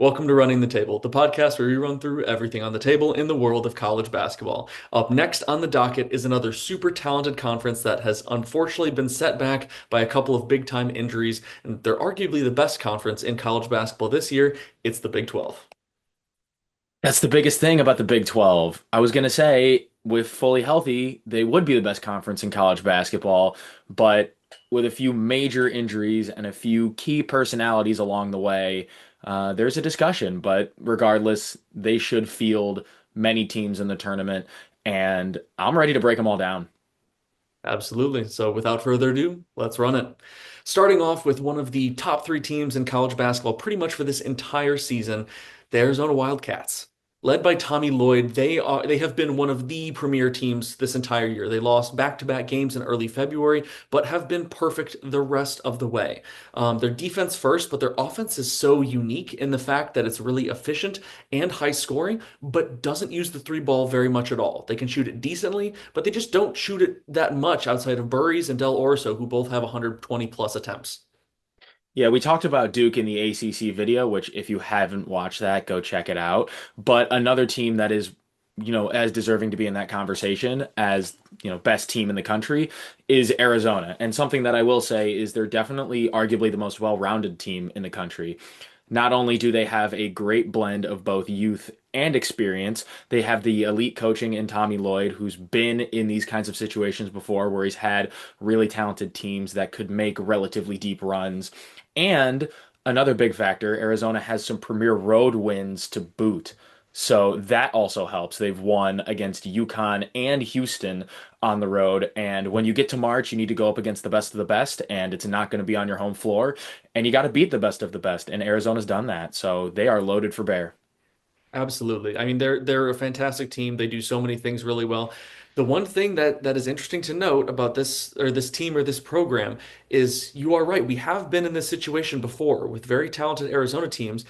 Welcome to Running the Table, the podcast where we run through everything on the table in the world of college basketball. Up next on the docket is another super talented conference that has unfortunately been set back by a couple of big time injuries, and they're arguably the best conference in college basketball this year. It's the Big 12. That's the biggest thing about the Big 12. I was going to say, with fully healthy, they would be the best conference in college basketball, but with a few major injuries and a few key personalities along the way, there's a discussion. But regardless, they should field many teams in the tournament, and I'm ready to break them all down. Absolutely. So without further ado, let's run it. Starting off with one of the top three teams in college basketball pretty much for this entire season, the Arizona Wildcats. Led by Tommy Lloyd, they have been one of the premier teams this entire year. They lost back-to-back games in early February, but have been perfect the rest of the way. Their defense first, but their offense is so unique in the fact that it's really efficient and high scoring, but doesn't use the three ball very much at all. They can shoot it decently, but they just don't shoot it that much outside of Burries and Del Orso, who both have 120 plus attempts. Yeah, we talked about Duke in the ACC video, which if you haven't watched that, go check it out. But another team that is, as deserving to be in that conversation as, best team in the country is Arizona. And something that I will say is they're definitely arguably the most well-rounded team in the country. Not only do they have a great blend of both youth and experience, they have the elite coaching in Tommy Lloyd, who's been in these kinds of situations before where he's had really talented teams that could make relatively deep runs. And another big factor, Arizona has some premier road wins to boot. So that also helps. They've won against UConn and Houston on the road. And when you get to March, you need to go up against the best of the best, and it's not going to be on your home floor. And you got to beat the best of the best. And Arizona's done that. So they are loaded for bear. Absolutely. I mean, they're a fantastic team. They do so many things really well. The one thing that is interesting to note about this team or this program is you are right. We have been in this situation before with very talented Arizona teams,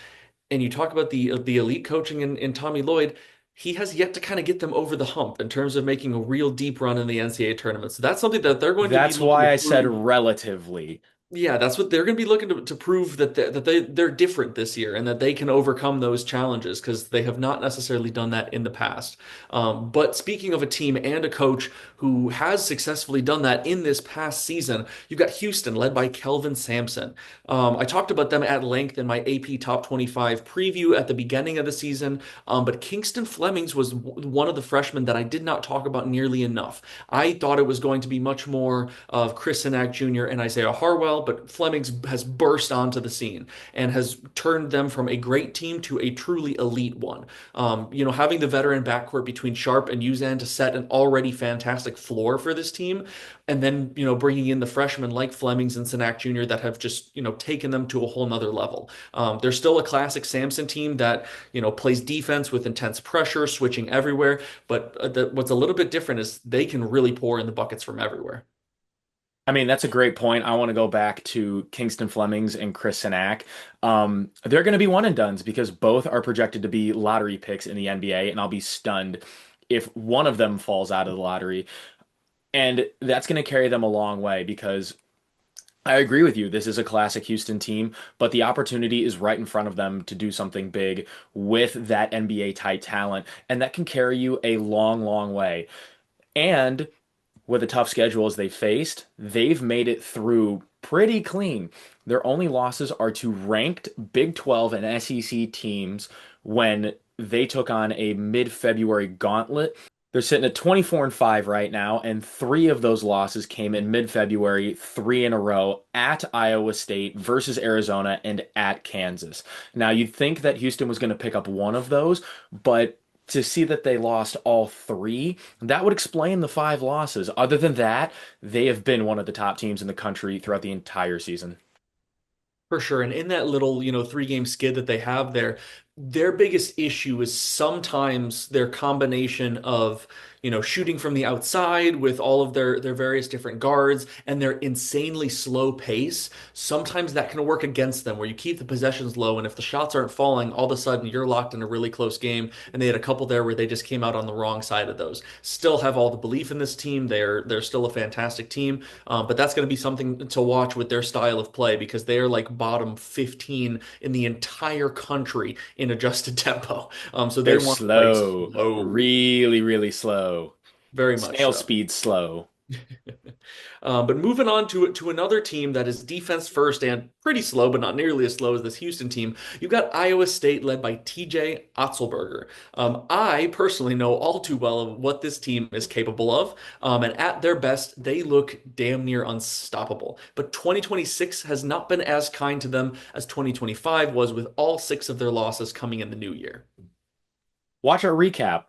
and you talk about the elite coaching in Tommy Lloyd. He has yet to kind of get them over the hump in terms of making a real deep run in the NCAA tournament. So that's something that they're going to be That's looking to why I said prove. relatively. Yeah, that's what they're going to be looking to prove they're different this year and that they can overcome those challenges because they have not necessarily done that in the past. But speaking of a team and a coach who has successfully done that in this past season, you've got Houston led by Kelvin Sampson. I talked about them at length in my AP Top 25 preview at the beginning of the season, but Kingston Flemings was one of the freshmen that I did not talk about nearly enough. I thought it was going to be much more of Chris Sinak Jr. and Isaiah Harwell, but Flemings has burst onto the scene and has turned them from a great team to a truly elite one. Having the veteran backcourt between Sharp and Uzan to set an already fantastic floor for this team, and then bringing in the freshmen like Flemings and Sinak Jr. that have just taken them to a whole nother level. They're still a classic Samson team that plays defense with intense pressure, switching everywhere. But what's a little bit different is they can really pour in the buckets from everywhere. I mean, that's a great point. I want to go back to Kingston Flemings and Chris Sinak. They're going to be one and dones because both are projected to be lottery picks in the NBA, and I'll be stunned if one of them falls out of the lottery. And that's going to carry them a long way because I agree with you. This is a classic Houston team, but the opportunity is right in front of them to do something big with that NBA type talent, and that can carry you a long, long way. And with the tough schedules they faced, they've made it through pretty clean. Their only losses are to ranked Big 12 and SEC teams when they took on a mid-February gauntlet. They're sitting at 24 and 5 right now, and three of those losses came in mid-February, three in a row at Iowa State versus Arizona and at Kansas. Now, you'd think that Houston was going to pick up one of those, but to see that they lost all three, that would explain the five losses. Other than that, they have been one of the top teams in the country throughout the entire season. For sure. And in that little, three-game skid that they have there, their biggest issue is sometimes their combination of, shooting from the outside with all of their various different guards and their insanely slow pace. Sometimes that can work against them where you keep the possessions low, and if the shots aren't falling, all of a sudden you're locked in a really close game. And they had a couple there where they just came out on the wrong side of those. Still have all the belief in this team. They're still a fantastic team. But that's going to be something to watch with their style of play because they are like bottom 15 in the entire country in adjusted tempo. So they They're want to play slow, slow, really, really slow. very much Snail so. speed slow. But moving on to another team that is defense first and pretty slow, but not nearly as slow as this Houston team. You've got Iowa State led by TJ Otzelberger. I personally know all too well of what this team is capable of, and at their best, they look damn near unstoppable. But 2026 has not been as kind to them as 2025 was, with all six of their losses coming in the new year. Watch our recap.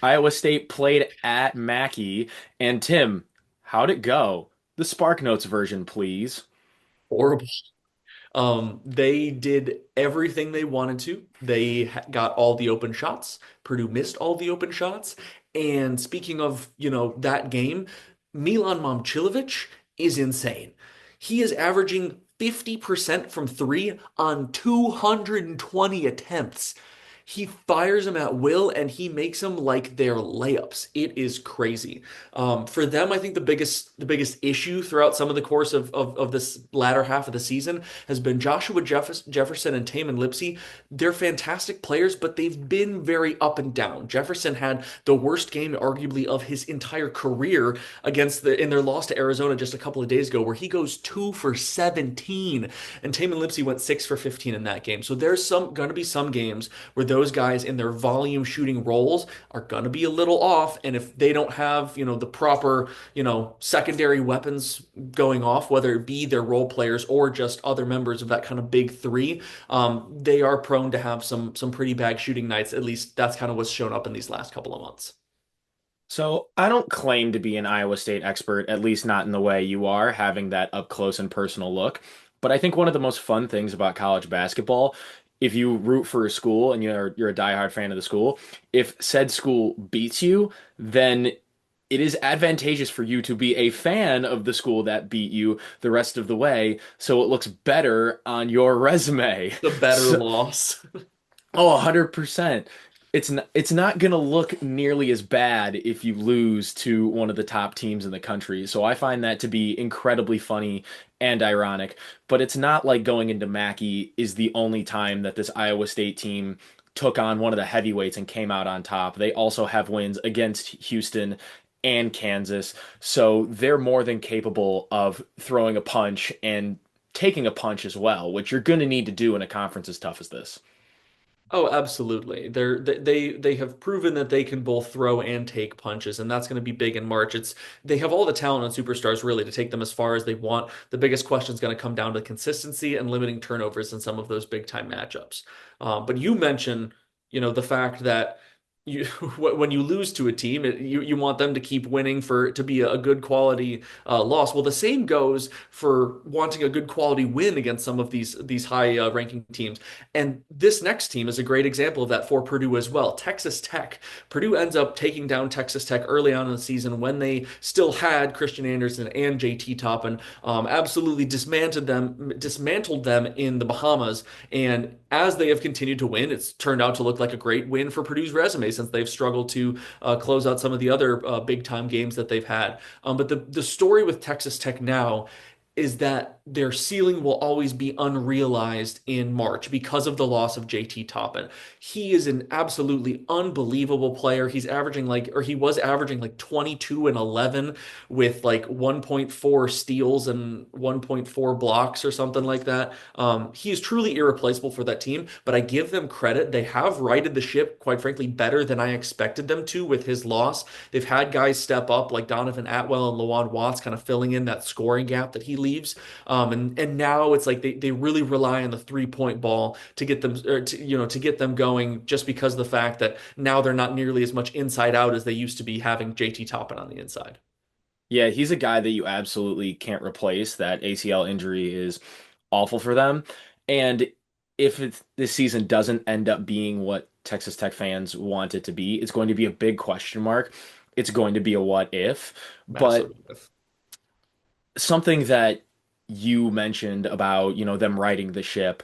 Iowa State played at Mackey. And Tim, how'd it go? The Spark Notes version, please. Horrible. They did everything they wanted to. They got all the open shots. Purdue missed all the open shots. And speaking of, that game, Milan Momcilovic is insane. He is averaging 50% from three on 220 attempts. He fires them at will and he makes them like they're layups. It is crazy. For them, I think the biggest issue throughout some of the course of this latter half of the season has been Joshua Jefferson and Tamin Lipsey. They're fantastic players, but they've been very up and down. Jefferson had the worst game, arguably, of his entire career in their loss to Arizona just a couple of days ago, where he goes 2 for 17, and Tamin Lipsey went 6 for 15 in that game. So there's going to be some games where those guys in their volume shooting roles are going to be a little off. And if they don't have, the proper, secondary weapons going off, whether it be their role players or just other members of that kind of big three, they are prone to have some pretty bad shooting nights. At least that's kind of what's shown up in these last couple of months. So I don't claim to be an Iowa State expert, at least not in the way you are, having that up close and personal look. But I think one of the most fun things about college basketball, if you root for a school and you're a diehard fan of the school, if said school beats you, then it is advantageous for you to be a fan of the school that beat you the rest of the way, so it looks better on your resume. The better So, loss. oh, 100%. It's not gonna look nearly as bad if you lose to one of the top teams in the country. So I find that to be incredibly funny and ironic. But it's not like going into Mackey is the only time that this Iowa State team took on one of the heavyweights and came out on top. They also have wins against Houston and Kansas. So they're more than capable of throwing a punch and taking a punch as well, which you're going to need to do in a conference as tough as this. Oh, absolutely. They have proven that they can both throw and take punches, and that's going to be big in March. They have all the talent and superstars really to take them as far as they want. The biggest question is going to come down to consistency and limiting turnovers in some of those big time matchups. But you mentioned, the fact that you when you lose to a team, you want them to keep winning for to be a good quality loss. Well, the same goes for wanting a good quality win against some of these high ranking teams. And this next team is a great example of that for Purdue as well. Texas Tech. Purdue ends up taking down Texas Tech early on in the season when they still had Christian Anderson and JT Toppin. Absolutely dismantled them in the Bahamas. And as they have continued to win, it's turned out to look like a great win for Purdue's resume since they've struggled to close out some of the other big time games that they've had. But the story with Texas Tech now is that their ceiling will always be unrealized in March because of the loss of JT Toppin. He is an absolutely unbelievable player. He was averaging like 22 and 11 with like 1.4 steals and 1.4 blocks or something like that. He is truly irreplaceable for that team, but I give them credit. They have righted the ship, quite frankly, better than I expected them to with his loss. They've had guys step up like Donovan Atwell and Lawan Watts, kind of filling in that scoring gap that he leaves. And now it's like they really rely on the 3-point ball to get them to get them going, just because of the fact that now they're not nearly as much inside out as they used to be having JT Toppin on the inside. Yeah, he's a guy that you absolutely can't replace. That ACL injury is awful for them. And if this season doesn't end up being what Texas Tech fans want it to be, it's going to be a big question mark. It's going to be a what if. But Massive if. something that you mentioned about, them riding the ship,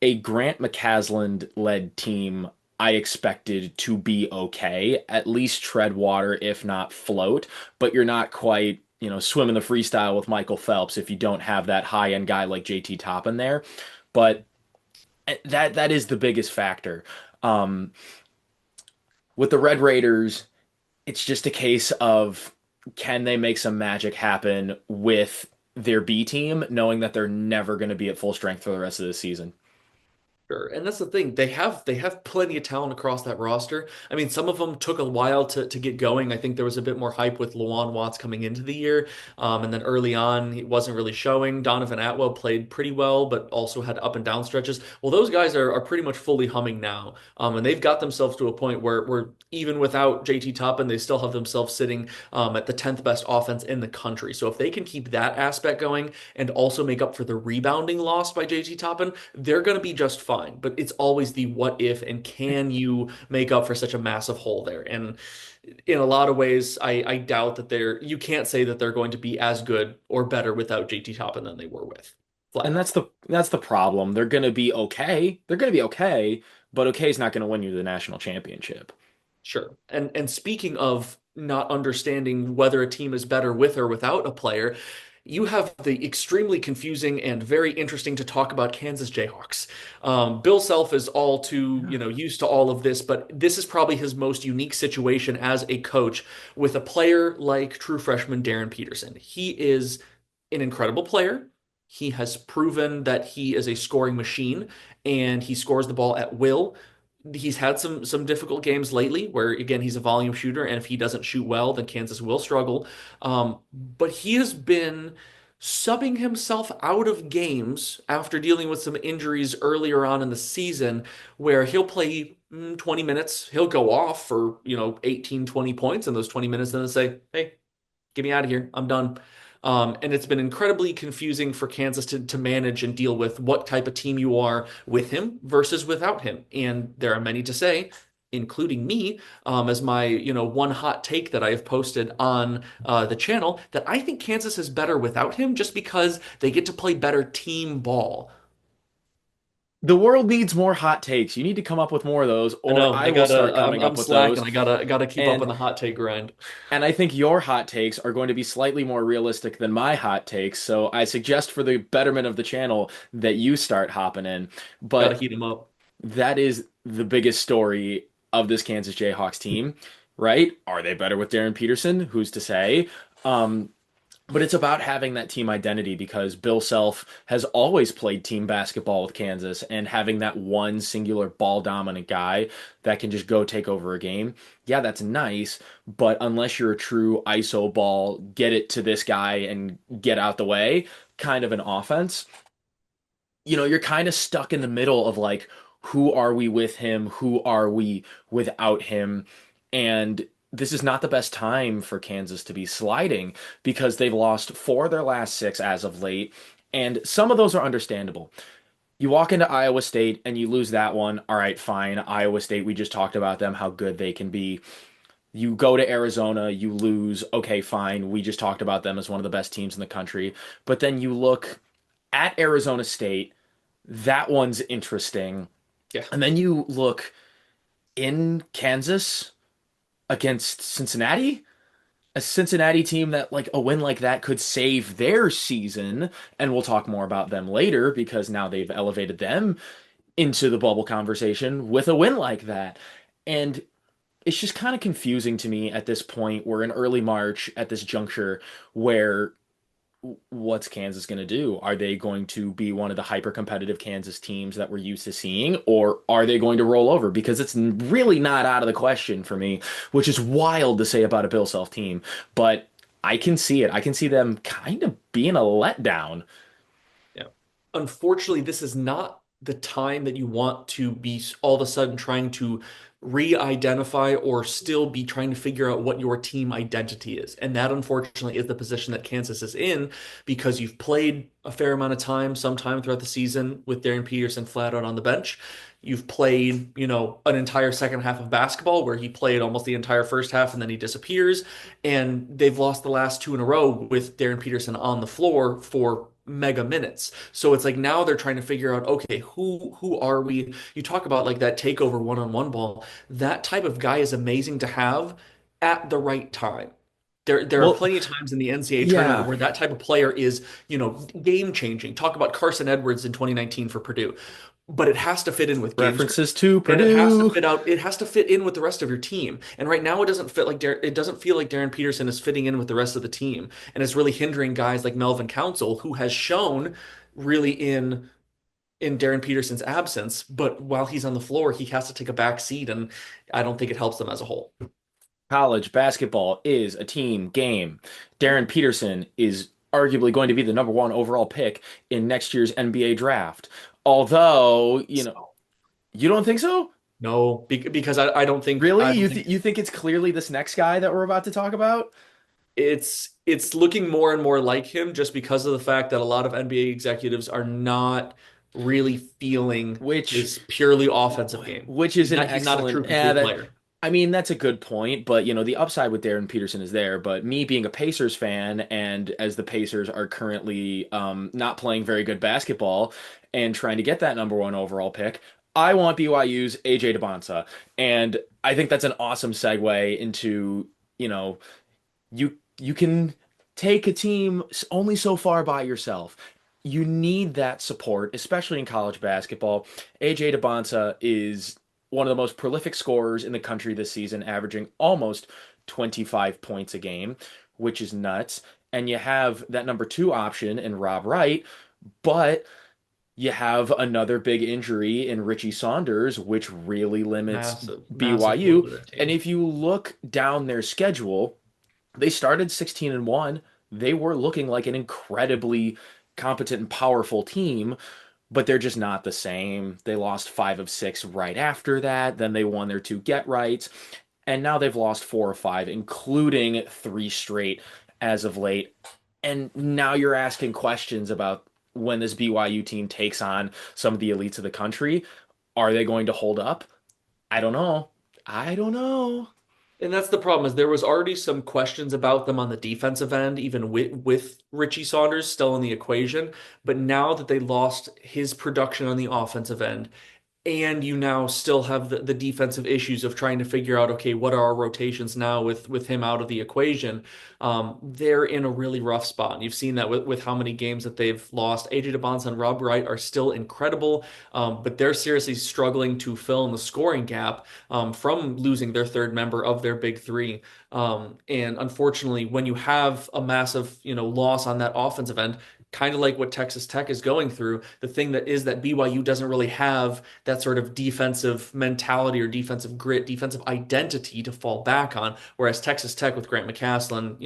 a Grant McCasland led team I expected to be okay, at least tread water, if not float, but you're not quite, swimming the freestyle with Michael Phelps if you don't have that high end guy like JT Toppin there. But that is the biggest factor. Um, with the Red Raiders, it's just a case of can they make some magic happen with their B team, knowing that they're never going to be at full strength for the rest of the season. Sure. And that's the thing. They have plenty of talent across that roster. I mean, some of them took a while to get going. I think there was a bit more hype with Lawan Watts coming into the year. And then early on, he wasn't really showing. Donovan Atwell played pretty well, but also had up and down stretches. Well, those guys are pretty much fully humming now. And they've got themselves to a point where even without JT Toppin, they still have themselves sitting at the 10th best offense in the country. So if they can keep that aspect going and also make up for the rebounding lost by JT Toppin, they're going to be just fine. But it's always the what if and can you make up for such a massive hole there? And in a lot of ways, I doubt that you can't say that they're going to be as good or better without JT Toppin than they were with. Flat And out. that's the problem. They're going to be okay. They're going to be okay, but okay is not going to win you the national championship. Sure. And speaking of not understanding whether a team is better with or without a player, you have the extremely confusing and very interesting to talk about Kansas Jayhawks. Bill Self is all too, used to all of this, but this is probably his most unique situation as a coach with a player like true freshman Darren Peterson. He is an incredible player. He has proven that he is a scoring machine and he scores the ball at will. He's had some difficult games lately where again he's a volume shooter and if he doesn't shoot well then Kansas will struggle. But he has been subbing himself out of games after dealing with some injuries earlier on in the season where he'll play 20 minutes, he'll go off for 18 20 points in those 20 minutes and then say, hey, get me out of here, I'm done. And it's been incredibly confusing for Kansas to manage and deal with what type of team you are with him versus without him. And there are many to say, including me, as my one hot take that I have posted on the channel, that I think Kansas is better without him just because they get to play better team ball. The world needs more hot takes. You need to come up with more of those, I or know I I will gotta start coming I'm up with those. slacking. I gotta keep up on And the hot take grind. and I think your hot takes are going to be slightly more realistic than my hot takes. So I suggest for the betterment of the channel that you start hopping in. Gotta But heat him up. that is the biggest story of this Kansas Jayhawks team, right? Are they better with Darren Peterson? Who's to say? Um, but it's about having that team identity because Bill Self has always played team basketball with Kansas and having that one singular ball dominant guy that can just go take over a game. Yeah, that's nice, but unless you're a true ISO ball, get it to this guy and get out the way kind of an offense, you're kind of stuck in the middle of like, who are we with him? Who are we without him? And this is not the best time for Kansas to be sliding because they've lost four of their last six as of late. And some of those are understandable. You walk into Iowa State and you lose that one. All right, fine. Iowa State, we just talked about them, how good they can be. You go to Arizona, you lose. Okay, fine. We just talked about them as one of the best teams in the country. But then you look at Arizona State, that one's interesting. Yeah. And then you look in Kansas against Cincinnati, a Cincinnati team that like a win like that could save their season. And we'll talk more about them later because now they've elevated them into the bubble conversation with a win like that. And it's just kind of confusing to me at this point. We're in early March at this juncture where what's Kansas going to do? Are they going to be one of the hyper competitive Kansas teams that we're used to seeing, or are they going to roll over? Because it's really not out of the question for me, which is wild to say about a Bill Self team, but I can see it. I can see them kind of being a letdown. Yeah. Unfortunately, this is not the time that you want to be all of a sudden trying to re-identify or still be trying to figure out what your team identity is. And that unfortunately is the position that Kansas is in because you've played a fair amount of time sometime throughout the season with Darren Peterson flat out on the bench. You've played, an entire second half of basketball where he played almost the entire first half and then he disappears. And they've lost the last two in a row with Darren Peterson on the floor for mega minutes. So it's like now they're trying to figure out, okay, who are we? You talk about like that takeover one-on-one ball. That type of guy is amazing to have at the right time. There are Well, plenty of times in the NCAA tournament yeah, where that type of player is, game changing. Talk about Carson Edwards in 2019 for Purdue. But it has to fit in with game script. references to And it has to Purdue. fit out, it has to fit in with the rest of your team. And right now it doesn't fit like it doesn't feel like Darren Peterson is fitting in with the rest of the team. And it's really hindering guys like Melvin Council, who has shown really in Darren Peterson's absence, but while he's on the floor, he has to take a back seat, and I don't think it helps them as a whole. College basketball is a team game. Darren Peterson is arguably going to be the number one overall pick in next year's NBA draft. Although, So you don't think so? no, because I don't think Really? I don't think You think it's clearly this next guy that we're about to talk about? it's looking more and more like him just because of the fact that a lot of NBA executives are not really feeling Which his purely offensive game. which is an He's not a true excellent complete player. I mean, that's a good point, but the upside with Darren Peterson is there. But me being a Pacers fan, and as the Pacers are currently not playing very good basketball and trying to get that number one overall pick, I want BYU's AJ DeBonsa. And I think that's an awesome segue into, you can take a team only so far by yourself. You need that support, especially in college basketball. AJ DeBonsa is one of the most prolific scorers in the country this season, averaging almost 25 points a game, which is nuts. And you have that number two option in Rob Wright, but you have another big injury in Richie Saunders, which really limits Massive, massive blow BYU. to their And team. if you look down their schedule, they started 16-1. They were looking like an incredibly competent and powerful team, but they're just not the same. They lost 5 of 6 right after that. Then they won their two get rights. And now they've lost 4 or 5, including 3 straight as of late. And now you're asking questions about when this BYU team takes on some of the elites of the country. Are they going to hold up? I don't know. I don't know. And that's the problem is there was already some questions about them on the defensive end, even with Richie Saunders still in the equation. But now that they lost his production on the offensive end, and you now still have the defensive issues of trying to figure out, okay, what are our rotations now with him out of the equation? They're in a really rough spot. And you've seen that with how many games that they've lost. AJ DeBonsa and Rob Wright are still incredible, but they're seriously struggling to fill in the scoring gap from losing their third member of their big three. And unfortunately, when you have a massive, loss on that offensive end, kind of like what Texas Tech is going through. The thing that is that BYU doesn't really have that sort of defensive mentality or defensive grit, defensive identity to fall back on. Whereas Texas Tech with Grant McCasland,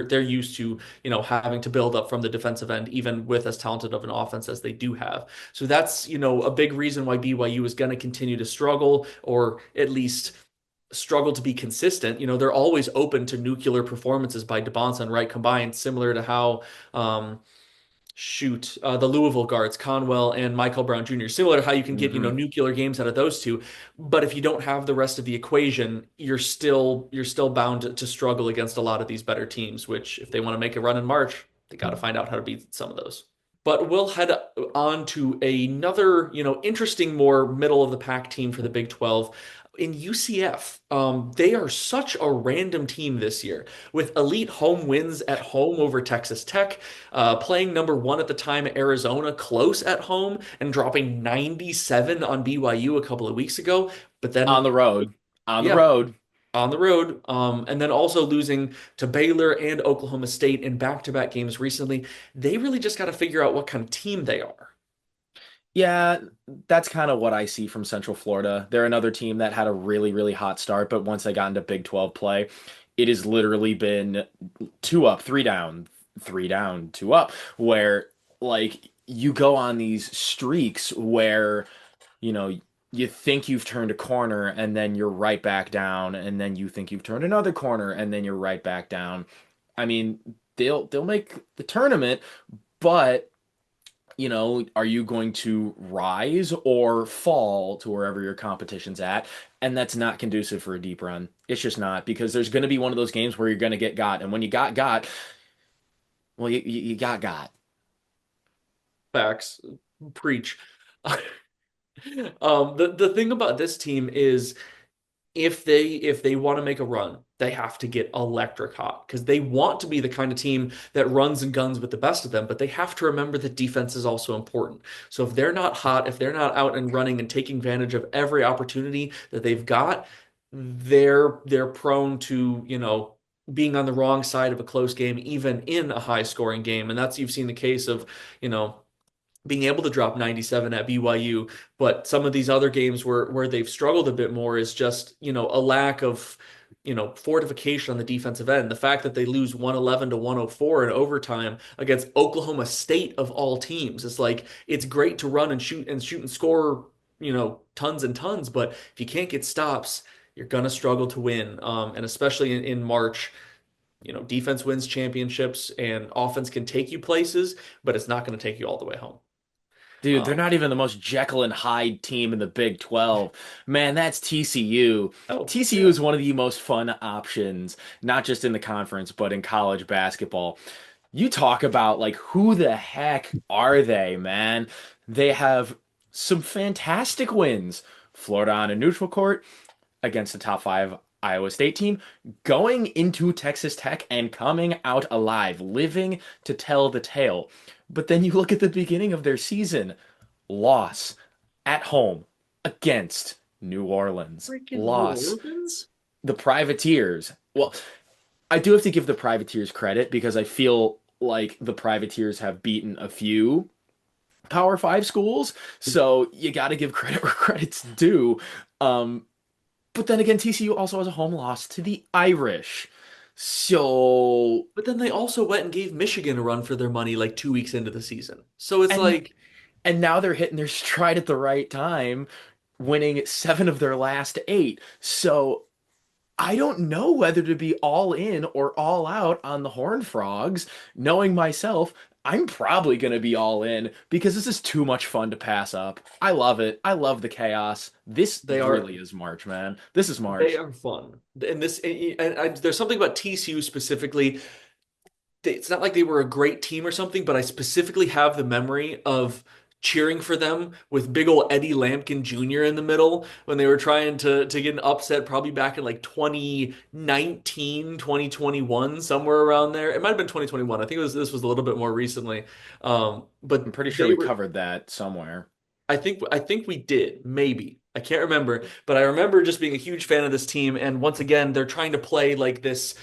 they're used to, having to build up from the defensive end, even with as talented of an offense as they do have. So that's, a big reason why BYU is going to continue to struggle, or at least struggle to be consistent. They're always open to nuclear performances by DeBonsa and Wright combined, similar to how the Louisville guards, Conwell and Michael Brown Jr., similar to how you can get, Hmm. nuclear games out of those two. But if you don't have the rest of the equation, you're still bound to struggle against a lot of these better teams, which if they want to make a run in March, they got to find out how to beat some of those. But we'll head on to another, interesting, more middle of the pack team for the Big 12 in UCF. They are such a random team this year with elite home wins at home over Texas Tech, playing number one at the time, Arizona, close at home and dropping 97 on BYU a couple of weeks ago. But On then, the road. On the yeah, road. on the road, and then also losing to Baylor and Oklahoma State in back-to-back games recently. They really just got to figure out what kind of team they are. Yeah, that's kind of what I see from Central Florida. They're another team that had a really, really hot start, but once they got into Big 12 play, it has literally been 2 up, 3 down, 3 down, 2 up, where like you go on these streaks where, you know, you think you've turned a corner and then you're right back down, and then you think you've turned another corner and then you're right back down. I mean, they'll make the tournament, but are you going to rise or fall to wherever your competition's at? And that's not conducive for a deep run. It's just not, because there's going to be one of those games where you're going to get got. And when you got, well, you got. Facts. Preach. The thing about this team is if they want to make a run, they have to get electric hot because they want to be the kind of team that runs and guns with the best of them, but they have to remember that defense is also important. So if they're not hot, if they're not out and running and taking advantage of every opportunity that they've got, they're prone to, being on the wrong side of a close game, even in a high scoring game. And that's you've seen the case of, you know, being able to drop 97 at BYU, but some of these other games where they've struggled a bit more is just, a lack of, fortification on the defensive end. The fact that they lose 111 to 104 in overtime against Oklahoma State of all teams. It's like it's great to run and shoot and score, tons and tons, but if you can't get stops, you're gonna struggle to win. And especially in March, defense wins championships and offense can take you places, but it's not going to take you all the way home. Dude, they're Um, not even the most Jekyll and Hyde team in the Big 12. Man, that's TCU. oh, TCU yeah. is one of the most fun options, not just in the conference, but in college basketball. You talk about like who the heck are they, man? They have some fantastic wins. Florida on a neutral court against the top five Iowa State team, going into Texas Tech and coming out alive, living to tell the tale. But then you look at the beginning of their season, loss at home against New Orleans, Freaking New loss. Orleans? The Privateers. Well, I do have to give the Privateers credit because I feel like the Privateers have beaten a few Power Five schools, so you got to give credit where credit's due. Um, but then again, TCU also has a home loss to the Irish. So, But then they also went and gave Michigan a run for their money like 2 weeks into the season. So it's and like, and now they're hitting their stride at the right time, winning seven of their last eight. So I don't know whether to be all in or all out on the Horned Frogs. Knowing myself, I'm probably going to be all in because this is too much fun to pass up. I love it. I love the chaos. This they are really is March, man. This is they March. are fun. There's something about TCU specifically. It's not like they were a great team or something, but I specifically have the memory of cheering for them with big old Eddie Lampkin Jr. in the middle when they were trying to get an upset probably back in like 2019, 2021, somewhere around there. It might have been 2021. I think this was a little bit more recently. I'm But pretty sure they we were covered that somewhere. I think we did, maybe. I can't remember, but I remember just being a huge fan of this team. And once again, they're trying to play like this,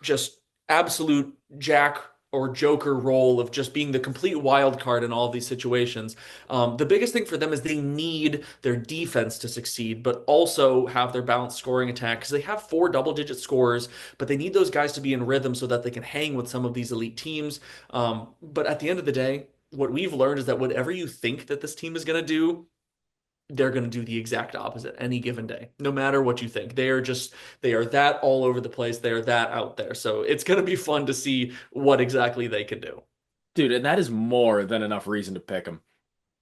just absolute Jack or Joker role of just being the complete wild card in all of these situations. The biggest thing for them is they need their defense to succeed, but also have their balanced scoring attack because they have four double-digit scorers, but they need those guys to be in rhythm so that they can hang with some of these elite teams. But at the end of the day, what we've learned is that whatever you think that this team is going to do, they're going to do the exact opposite any given day, no matter what you think. They are that all over the place. They are that out there. So it's going to be fun to see what exactly they can do. Dude, and that is more than enough reason to pick them.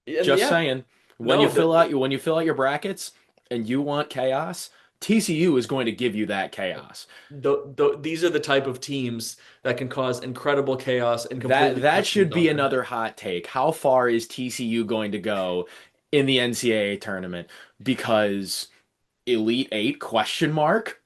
And Just yeah, saying. no, When you fill out your brackets and you want chaos, TCU is going to give you that chaos. these are the type of teams that can cause incredible chaos and That completely that flip things should on be their head. another hot take. How far is TCU going to go in the NCAA tournament? Because Elite Eight question mark?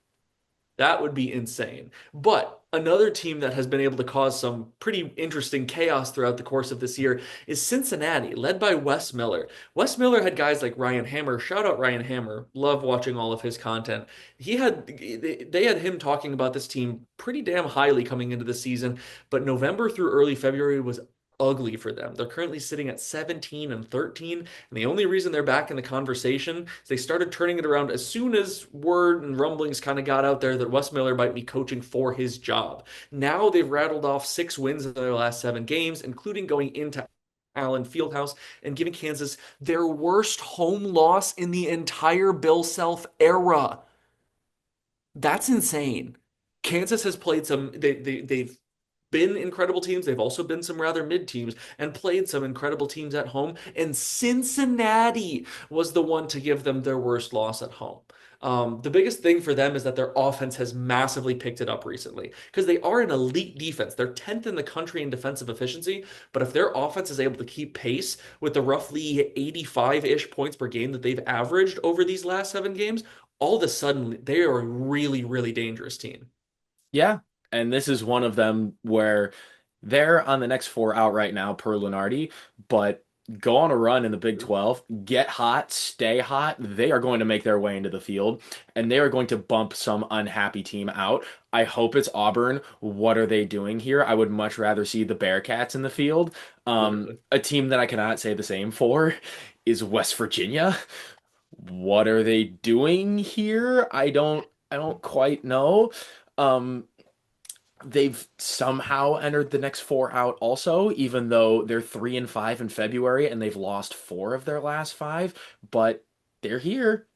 That would be insane. But another team that has been able to cause some pretty interesting chaos throughout the course of this year is Cincinnati, led by Wes Miller. Wes Miller had guys like Ryan Hammer. Shout out Ryan Hammer. Love watching all of his content. They had him talking about this team pretty damn highly coming into the season, but November through early February was ugly for them. They're currently sitting at 17 and 13, and the only reason they're back in the conversation is they started turning it around as soon as word and rumblings kind of got out there that Wes Miller might be coaching for his job. Now they've rattled off 6 wins in their last 7 games, including going into Allen Fieldhouse and giving Kansas their worst home loss in the entire Bill Self era. That's insane. Kansas has played some, they've been incredible teams. They've also been some rather mid teams and played some incredible teams at home. And Cincinnati was the one to give them their worst loss at home. The biggest thing for them is that their offense has massively picked it up recently because they are an elite defense. They're 10th in the country in defensive efficiency. But if their offense is able to keep pace with the roughly 85-ish points per game that they've averaged over these last 7 games, all of a sudden they are a really, really dangerous team. Yeah. And this is one of them where they're on the next four out right now per Lunardi, but go on a run in the Big 12, get hot, stay hot. They are going to make their way into the field and they are going to bump some unhappy team out. I hope it's Auburn. What are they doing here? I would much rather see the Bearcats in the field. Literally. A team that I cannot say the same for is West Virginia. What are they doing here? I don't quite know. Um, they've somehow entered the next four out also, even though they're 3-5 in February and they've lost four of their last five, but they're here.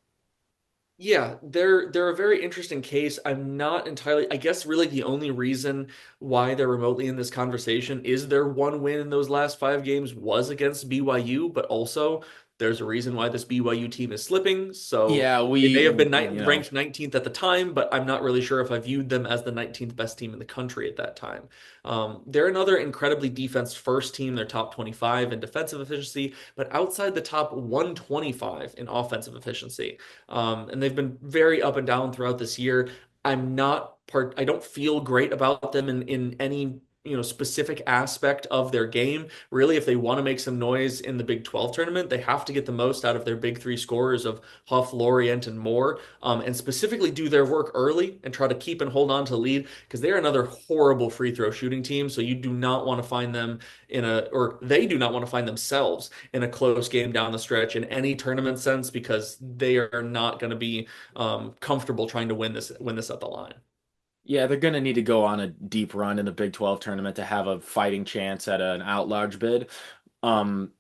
Yeah, they're a very interesting case. I'm not entirely, I guess really the only reason why they're remotely in this conversation is their one win in those last 5 games was against BYU, but also there's a reason why this BYU team is slipping. So Yeah, they may we, have been you know, ranked 19th at the time, but I'm not really sure if I viewed them as the 19th best team in the country at that time. They're another incredibly defense first team. They're top 25 in defensive efficiency, but outside the top 125 in offensive efficiency. And they've been very up and down throughout this year. I don't feel great about them in any specific aspect of their game. Really, if they want to make some noise in the Big 12 tournament, they have to get the most out of their big three scorers of Huff, Lorient, and Moore, and specifically do their work early and try to keep and hold on to the lead because they're another horrible free throw shooting team. So you do not want to find them or they do not want to find themselves in a close game down the stretch in any tournament sense because they are not going to be comfortable trying to win this at the line. yeah, they're gonna need to go on a deep run in the Big 12 tournament to have a fighting chance at an out-large bid. Um,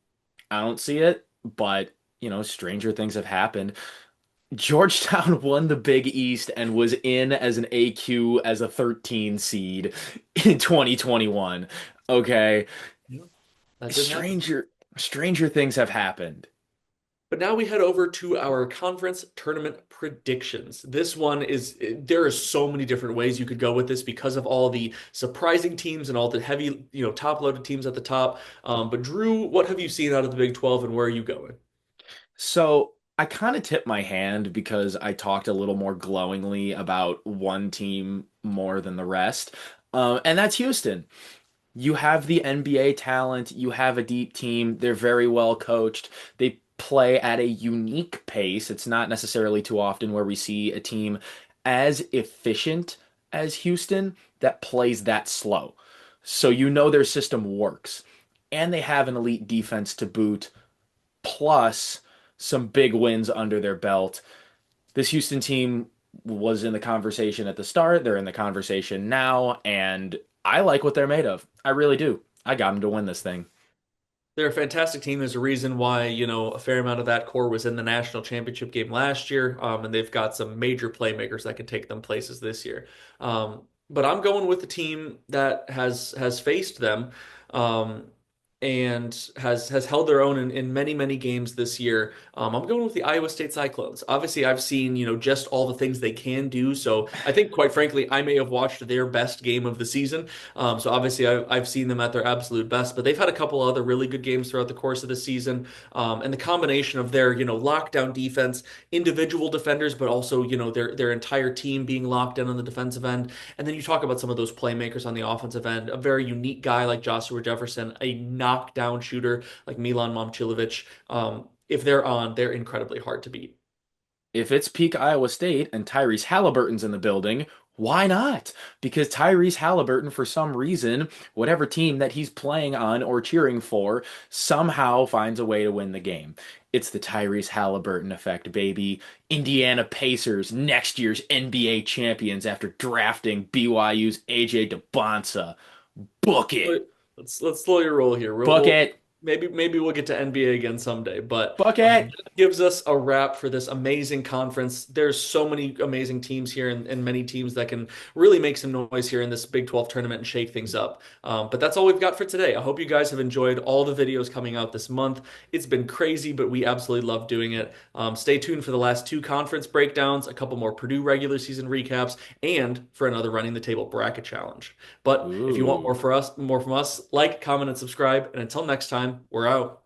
I don't see it, but stranger things have happened. Georgetown won the Big East and was in as an AQ as a 13 seed in 2021. Okay. Yeah, that did happen. Stranger stranger things have happened. But now we head over to our conference tournament predictions. This one is, there are so many different ways you could go with this because of all the surprising teams and all the heavy, top loaded teams at the top. But Drew, what have you seen out of the Big 12 and where are you going? So I kind of tipped my hand because I talked a little more glowingly about one team more than the rest. And that's Houston. You have the NBA talent, you have a deep team, they're very well coached. They play at a unique pace. It's not necessarily too often where we see a team as efficient as Houston that plays that slow. So their system works. And they have an elite defense to boot, plus some big wins under their belt. This Houston team was in the conversation at the start. They're in the conversation now, and I like what they're made of. I really do. I got them to win this thing. They're a fantastic team. There's a reason why, a fair amount of that core was in the national championship game last year. And they've got some major playmakers that can take them places this year. But I'm going with the team that has faced them. And has held their own in many many games this year. I'm going with the Iowa State Cyclones. Obviously, I've seen just all the things they can do. So I think, quite frankly, I may have watched their best game of the season. So obviously, I've seen them at their absolute best. But they've had a couple other really good games throughout the course of the season. And the combination of their lockdown defense, individual defenders, but also their entire team being locked in on the defensive end. And then you talk about some of those playmakers on the offensive end. A very unique guy like Joshua Jefferson, a knockdown shooter like Milan Momcilovic. If they're on, they're incredibly hard to beat. If it's peak Iowa State and Tyrese Halliburton's in the building, why not? Because Tyrese Halliburton, for some reason, whatever team that he's playing on or cheering for, somehow finds a way to win the game. It's the Tyrese Halliburton effect, baby. Indiana Pacers, next year's NBA champions after drafting BYU's AJ DeBonsa. Book it. Let's slow your roll here. Book it. maybe we'll get to NBA again someday, but Bucket. that gives us a wrap for this amazing conference. There's so many amazing teams here and many teams that can really make some noise here in this Big 12 tournament and shake things up. But that's all we've got for today. I hope you guys have enjoyed all the videos coming out this month. It's been crazy, but we absolutely love doing it. Stay tuned for the last two conference breakdowns, a couple more Purdue regular season recaps, and for another Running the Table bracket challenge. But if you want Ooh. more from us, like, comment, and subscribe. And until next time, we're out.